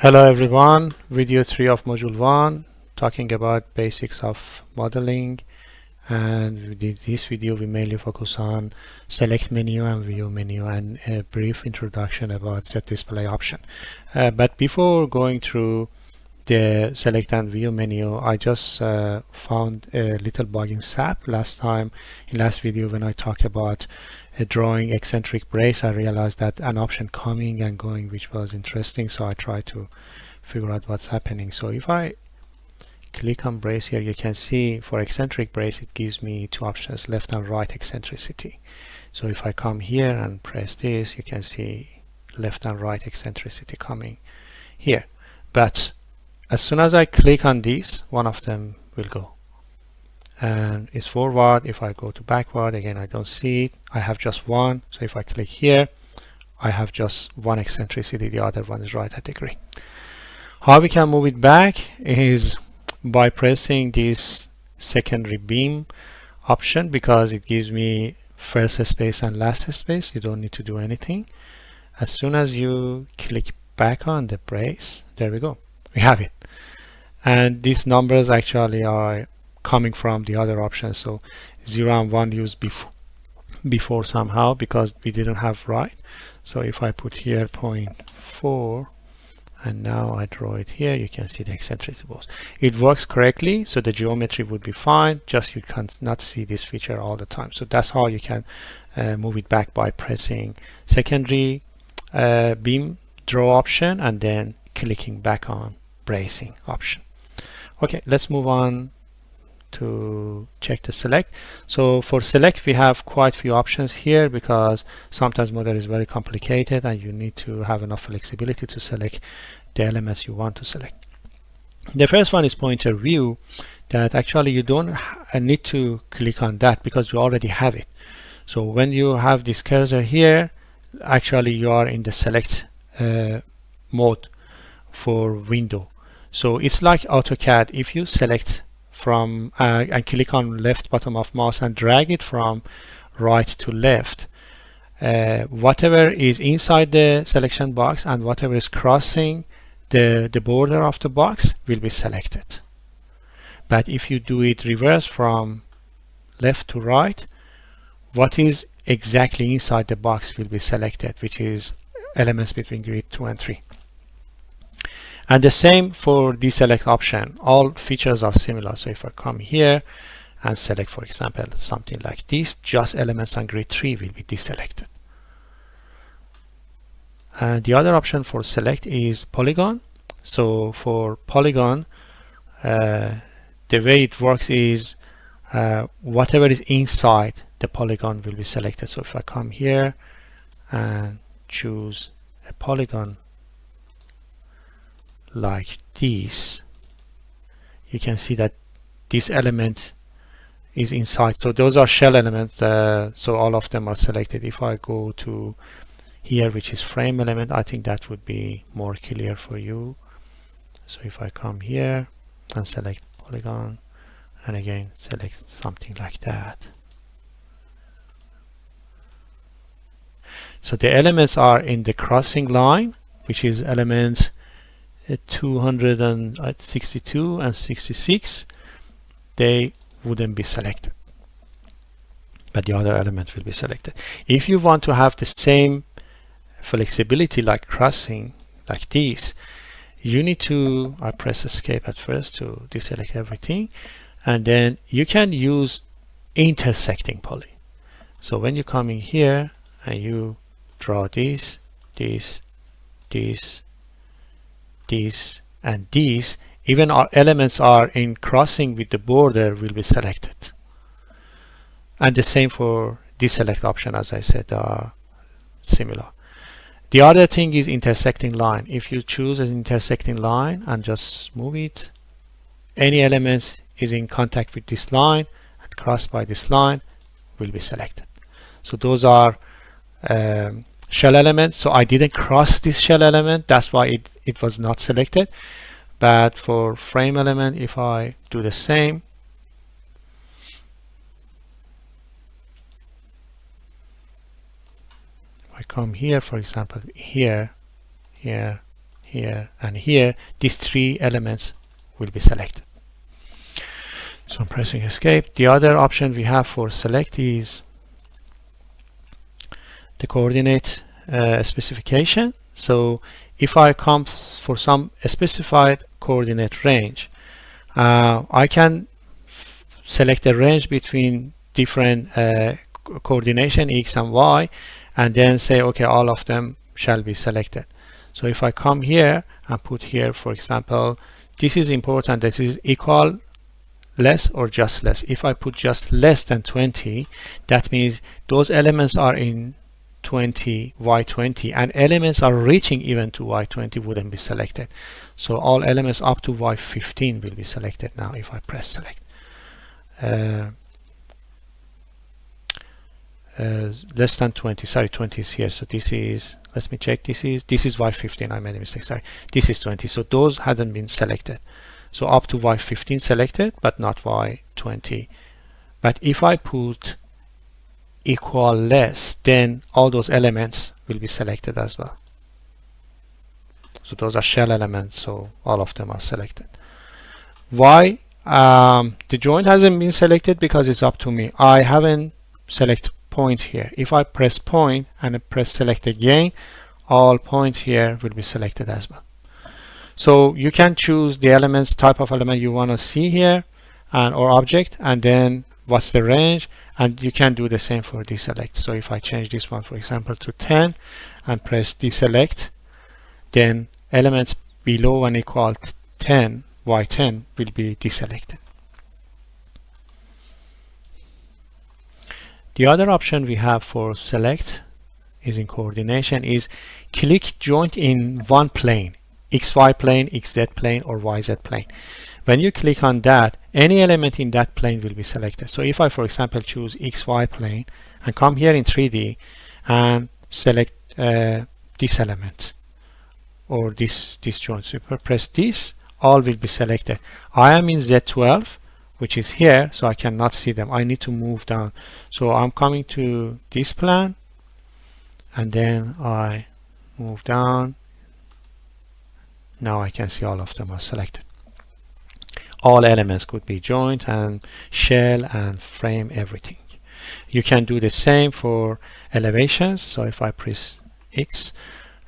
Hello everyone, video 3 of module 1 talking about basics of modeling, and with this video we mainly focus on select menu and view menu and a brief introduction about set display option. But before going through the select and view menu, I just found a little bug in SAP. In last video when I talked about drawing eccentric brace, I realized that an option coming and going which was interesting, so I tried to figure out what's happening. So if I click on brace here, you can see for eccentric brace it gives me two options, left and right eccentricity. So if I come here and press this, you can see left and right eccentricity coming here, but as soon as I click on these, one of them will go, and it's forward. If I go to backward, again I don't see it. I have just one, so if I click here I have just one eccentricity, the other one is right at degree. How we can move it back is by pressing this secondary beam option, because it gives me first space and last space. You don't need to do anything. As soon as you click back on the brace, there we go, we have it. And these numbers actually are coming from the other options, so 0 and 1 used before somehow because we didn't have right. So if I put here 0.4 and now I draw it here, you can see the eccentricity. It works correctly, so the geometry would be fine, just you cannot see this feature all the time. So that's how you can move it back, by pressing secondary beam draw option and then clicking back on bracing option. Okay, let's move on to check the select. So for select we have quite few options here, because sometimes model is very complicated and you need to have enough flexibility to select the elements you want to select. The first one is pointer view, that actually you don't need to click on that because you already have it. So when you have this cursor here, actually you are in the select mode for window. So it's like AutoCAD. If you select from and click on left bottom of mouse and drag it from right to left, whatever is inside the selection box and whatever is crossing the border of the box will be selected. But if you do it reverse from left to right, what is exactly inside the box will be selected, which is elements between grid 2 and 3. And the same for deselect option. All features are similar. So if I come here and select, for example, something like this, just elements on grid 3 will be deselected. And the other option for select is polygon. So for polygon, the way it works is whatever is inside the polygon will be selected. So if I come here and choose a polygon like this, you can see that this element is inside. So those are shell elements, so all of them are selected. If I go to here, which is frame element, I think that would be more clear for you. So if I come here and select polygon and again select something like that, so the elements are in the crossing line, which is elements 262 and 66, they wouldn't be selected, but the other element will be selected. If you want to have the same flexibility like crossing like this, you need to press escape at first to deselect everything, and then you can use intersecting poly. So when you come in here and you draw this, and these, even our elements are in crossing with the border will be selected. And the same for deselect option, as I said, are similar. The other thing is intersecting line. If you choose an intersecting line and just move it, any elements is in contact with this line and crossed by this line will be selected. So those are shell elements. So I didn't cross this shell element, that's why it was not selected. But for frame element, if I do the same, if I come here, for example, here, here, and here, these three elements will be selected. So I'm pressing escape. The other option we have for select is the coordinate specification. So if I come for some specified coordinate range, I can select a range between different coordination x and y, and then say, okay, all of them shall be selected. So if I come here and put here, for example, this is important, this is equal, less, or just less. If I put just less than 20, that means those elements are in 20, y20, and elements are reaching even to y20 wouldn't be selected. So all elements up to y15 will be selected now if I press select. Less than 20, sorry, 20 is here, so this is, let me check, this is y15, I made a mistake, sorry, this is 20, so those hadn't been selected. So up to y15 selected, but not y20. But if I put equal, less, then all those elements will be selected as well. So those are shell elements, so all of them are selected. Why the joint hasn't been selected? Because it's up to me. I haven't selected point here. If I press point and I press select again, all points here will be selected as well. So you can choose the elements, type of element you want to see here, and or object, and then what's the range, and you can do the same for deselect. So if I change this one, for example, to 10 and press deselect, then elements below and equal to 10, y10 will be deselected. The other option we have for select is in coordination is click joint in one plane, XY plane, XZ plane, or YZ plane. When you click on that, any element in that plane will be selected. So if I, for example, choose XY plane and come here in 3D and select this element or this joint, so if I press this, all will be selected. I am in Z12, which is here, so I cannot see them. I need to move down. So I'm coming to this plan, and then I move down. Now I can see all of them are selected. All elements could be joint and shell and frame, everything. You can do the same for elevations. So if I press X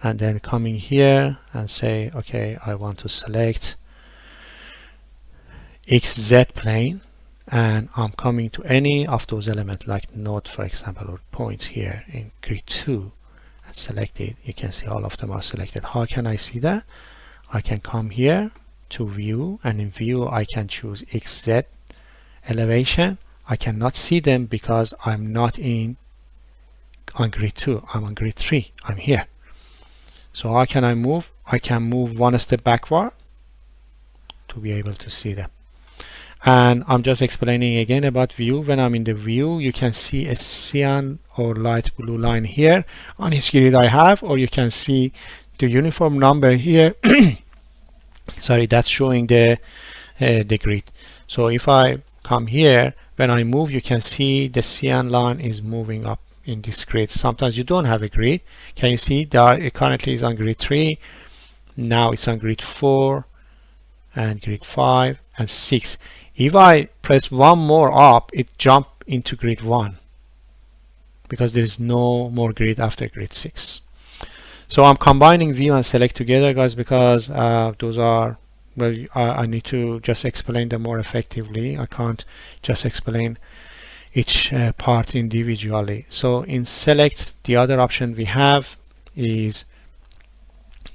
and then coming here and say, okay, I want to select XZ plane, and I'm coming to any of those elements like node, for example, or points here in grid 2 and select it. You can see all of them are selected. How can I see that? I can come here to view, and in view I can choose XZ elevation. I cannot see them because I'm not on grid 2, I'm on grid 3, I'm here. So how can I move? I can move one step backward to be able to see them. And I'm just explaining again about view. When I'm in the view, you can see a cyan or light blue line here on each grid I have, or you can see the uniform number here. Sorry, that's showing the grid. So if I come here, when I move, you can see the cyan line is moving up in this grid. Sometimes you don't have a grid. Can you see that it currently is on grid 3, now it's on grid 4 and grid 5 and 6. If I press one more up, it jump into grid 1 because there is no more grid after grid 6. So I'm combining view and select together, guys, because those are, well, I need to just explain them more effectively. I can't just explain each part individually. So in select, the other option we have is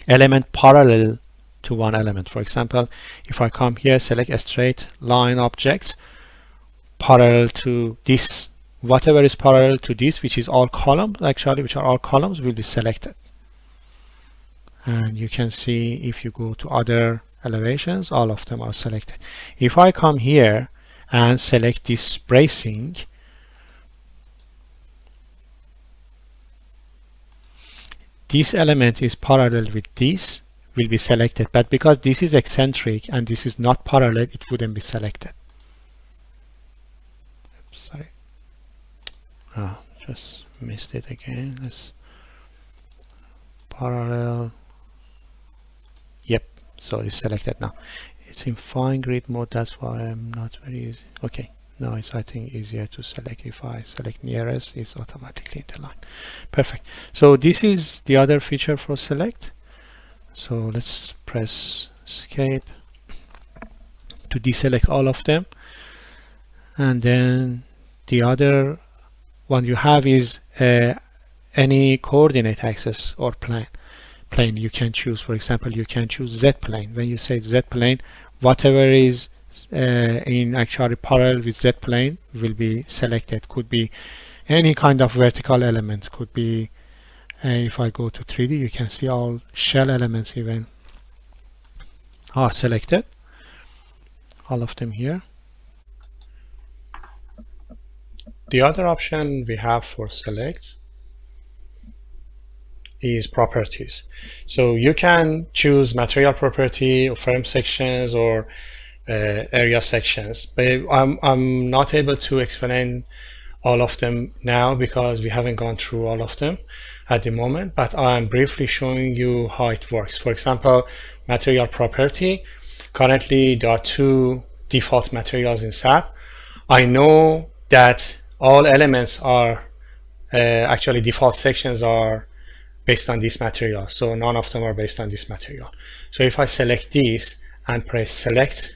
element parallel to one element. For example, if I come here, select a straight line object parallel to this, whatever is parallel to this, which is all columns, actually, which are all columns, will be selected. And you can see if you go to other elevations, all of them are selected. If I come here and select this bracing, this element is parallel with this, will be selected, but because this is eccentric and this is not parallel, it wouldn't be selected. Oops, sorry. Oh, just missed it again. Let's parallel. So it's selected now. It's in fine grid mode, that's why I'm not very easy. Okay, now it's, I think, easier to select. If I select nearest, it's automatically in the line. Perfect. So this is the other feature for select. So let's press escape to deselect all of them. And then the other one you have is any coordinate axis or plane you can choose. For example, you can choose Z plane. When you say Z plane, whatever is in actually parallel with Z plane will be selected. Could be any kind of vertical element. Could be if I go to 3D, you can see all shell elements even are selected, all of them here. The other option we have for select is properties. So you can choose material property or frame sections or area sections, but I'm not able to explain all of them now because we haven't gone through all of them at the moment, but I'm briefly showing you how it works. For example, material property, currently there are 2 default materials in SAP. I know that all elements are actually default sections are based on this material, so none of them are based on this material. So if I select these and press select,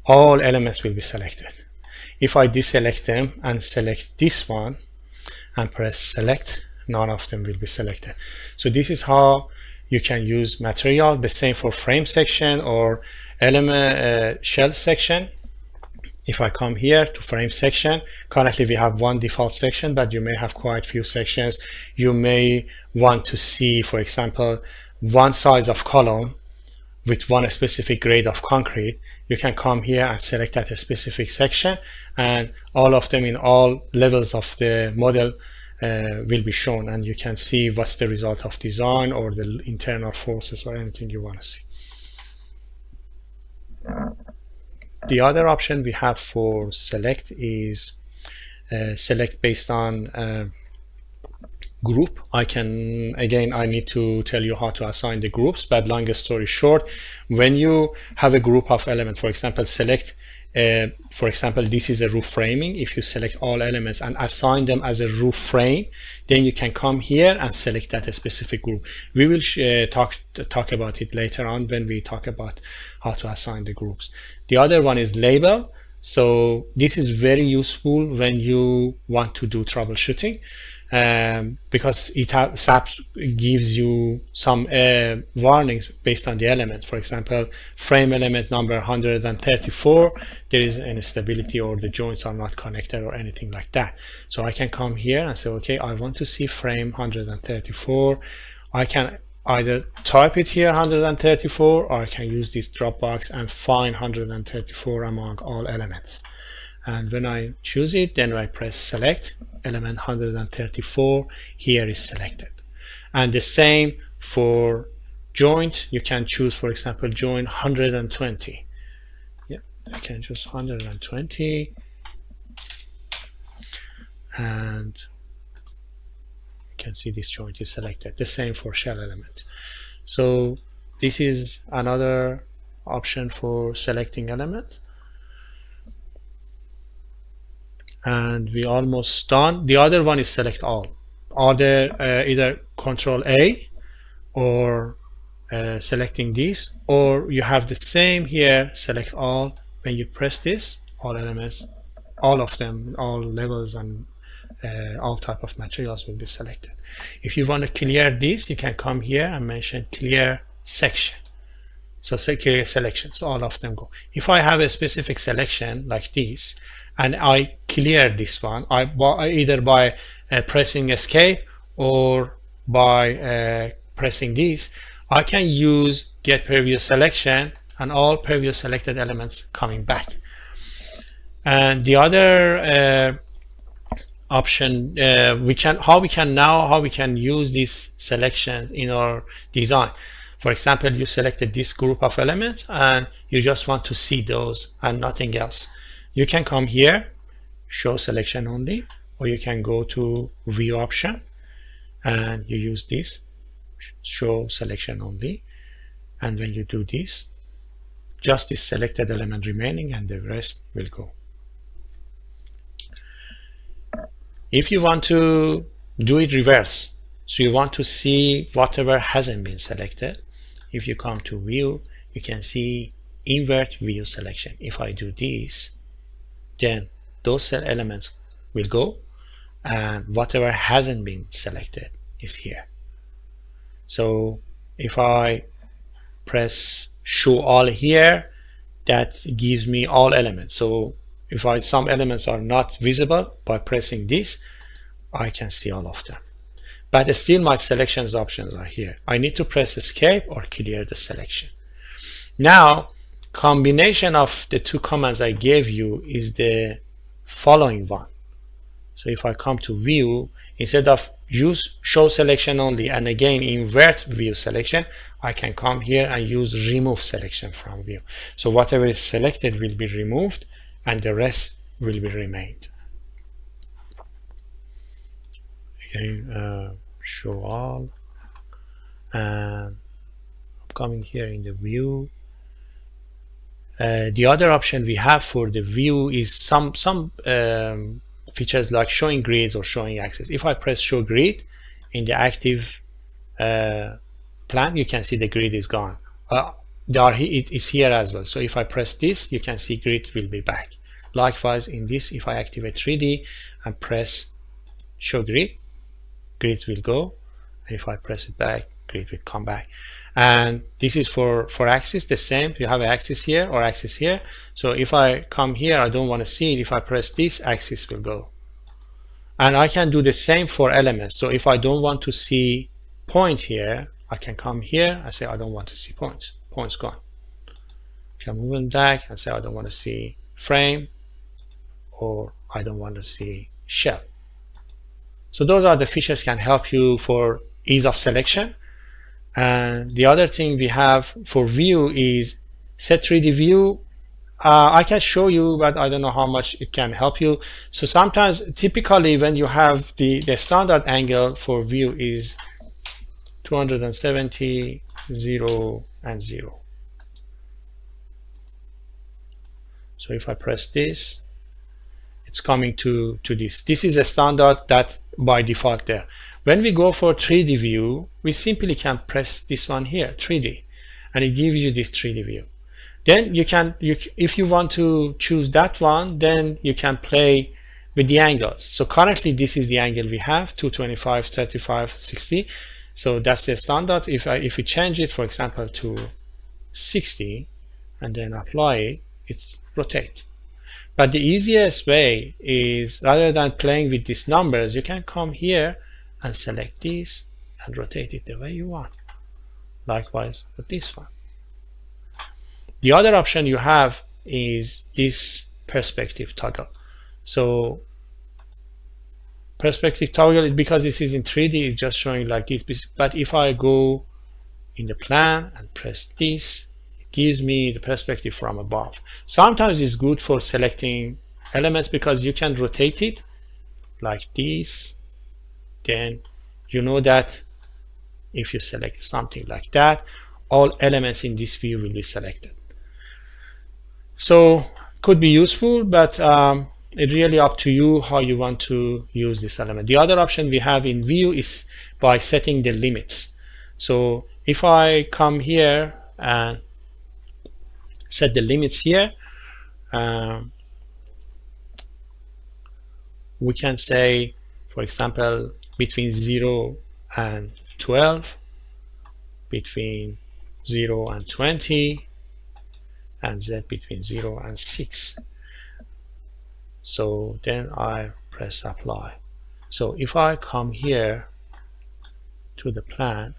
all elements will be selected. If I deselect them and select this one and press select, none of them will be selected. So this is how you can use material. The same for frame section or element shell section. If I come here to frame section, currently we have 1 default section, but you may have quite few sections. You may want to see, for example, 1 size of column with 1 specific grade of concrete. You can come here and select that specific section, and all of them in all levels of the model will be shown, and you can see what's the result of design or the internal forces or anything you want to see. The other option we have for select is select based on group. I need to tell you how to assign the groups, but long story short, when you have a group of elements, for example, select for example, this is a roof framing. If you select all elements and assign them as a roof frame, then you can come here and select that specific group. We will talk about it later on when we talk about how to assign the groups. The other one is label. So this is very useful when you want to do troubleshooting, because SAP gives you some warnings based on the element. For example, frame element number 134, there is instability or the joints are not connected or anything like that. So I can come here and say, okay, I want to see frame 134. I can either type it here 134, or I can use this drop box and find 134 among all elements. And when I choose it, then I press select, element 134 here is selected. And the same for joint. You can choose, for example, joint 120. Yeah, I can choose 120, and you can see this joint is selected. The same for shell element. So this is another option for selecting element. And we almost done. The other one is select all. Either Control A or selecting this, or you have the same here, select all. When you press this, all elements, all of them, all levels and all type of materials will be selected. If you want to clear this, you can come here and mention clear section. So say clear selection, so all of them go. If I have a specific selection like this, and I clear this one, either by pressing escape or by pressing this, I can use get previous selection and all previous selected elements coming back. And the other option, how we can use these selections in our design. For example, you selected this group of elements and you just want to see those and nothing else. You can come here, show selection only, or you can go to view option and you use this, show selection only. And when you do this, just this selected element remaining, and the rest will go. If you want to do it reverse, so you want to see whatever hasn't been selected, if you come to view, you can see invert view selection. If I do this, then those cell elements will go, and whatever hasn't been selected is here. So if I press show all here, that gives me all elements. So if some elements are not visible, by pressing this, I can see all of them. But still my selections options are here. I need to press escape or clear the selection. Now, combination of the two commands I gave you is the following one. So if I come to view, instead of use show selection only and again invert view selection, I can come here and use remove selection from view. So whatever is selected will be removed and the rest will be remained. Again, show all, and I'm coming here in the view. The other option we have for the view is some features like showing grids or showing axes. If I press show grid in the active plan, you can see the grid is gone. It is here as well. So if I press this, you can see grid will be back. Likewise in this, if I activate 3D and press show grid, grid will go, and if I press it back, grid will come back. And this is for axis, the same. You have an axis here or axis here. So if I come here, I don't want to see it. If I press this, axis will go. And I can do the same for elements. So if I don't want to see point here, I can come here and say I don't want to see points. Points gone. I can move them back and say I don't want to see frame, or I don't want to see shell. So those are the features can help you for ease of selection. And the other thing we have for view is set 3D view. I can show you, but I don't know how much it can help you. So sometimes, typically when you have the standard angle for view is 270, 0, and 0. So if I press this, it's coming to this. This is a standard that by default there. When we go for 3D view, we simply can press this one here, 3D, and it gives you this 3D view. Then if you want to choose that one, then you can play with the angles. So currently this is the angle we have, 225, 35, 60. So that's the standard. If we change it, for example, to 60 and then apply it, it rotates. But the easiest way is, rather than playing with these numbers, you can come here and select this and rotate it the way you want. Likewise with this one. The other option you have is this perspective toggle. So perspective toggle, because this is in 3D, it's just showing like this. But if I go in the plan and press this, it gives me the perspective from above. Sometimes it's good for selecting elements because you can rotate it like this. Then you know that if you select something like that, all elements in this view will be selected. So could be useful, but it's really up to you how you want to use this element. The other option we have in view is by setting the limits. So if I come here and set the limits here, we can say, for example, between 0 and 12, between 0 and 20, and Z between 0 and 6. So then I press apply. So if I come here to the plan,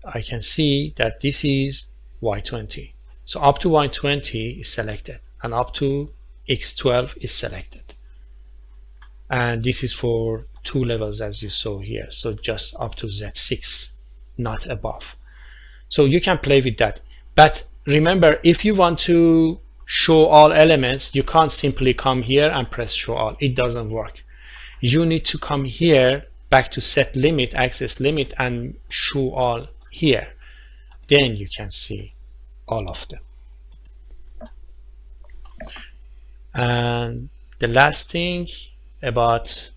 I can see that this is Y20. So up to Y20 is selected, and up to X12 is selected. And this is for 2 levels, as you saw here. So just up to Z6, not above. So you can play with that. But remember, if you want to show all elements, you can't simply come here and press show all. It doesn't work. You need to come here back to set limit, access limit, and show all here, then you can see all of them. And the last thing about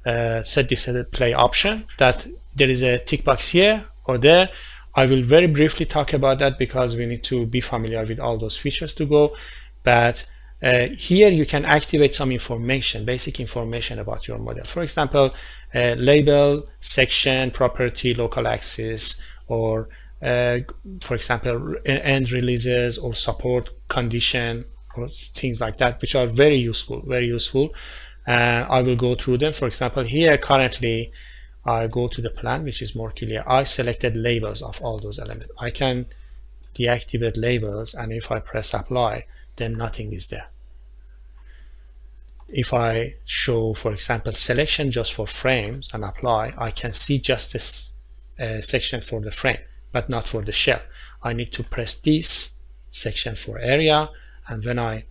set display option, that there is a tick box here or there. I will very briefly talk about that because we need to be familiar with all those features to go. But here you can activate some information, basic information about your model. For example, label, section, property, local access, or for example, end releases or support condition or things like that, which are very useful, very useful. I will go through them. For example, here currently I go to the plan, which is more clear. I selected labels of all those elements. I can deactivate labels, and if I press apply, then nothing is there. If I show, for example, selection just for frames and apply, I can see just this section for the frame, but not for the shell. I need to press this section for area, and when I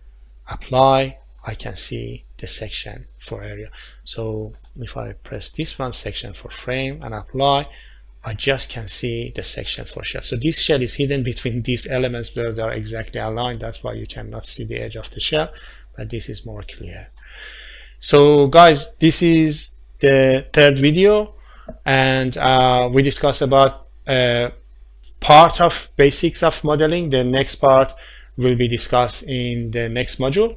apply, I can see the section for area. So if I press this one, section for frame, and apply, I just can see the section for shell. So this shell is hidden between these elements where they are exactly aligned. That's why you cannot see the edge of the shell, but this is more clear. So guys, this is the third video, and we discussed about part of basics of modeling. The next part will be discussed in the next module.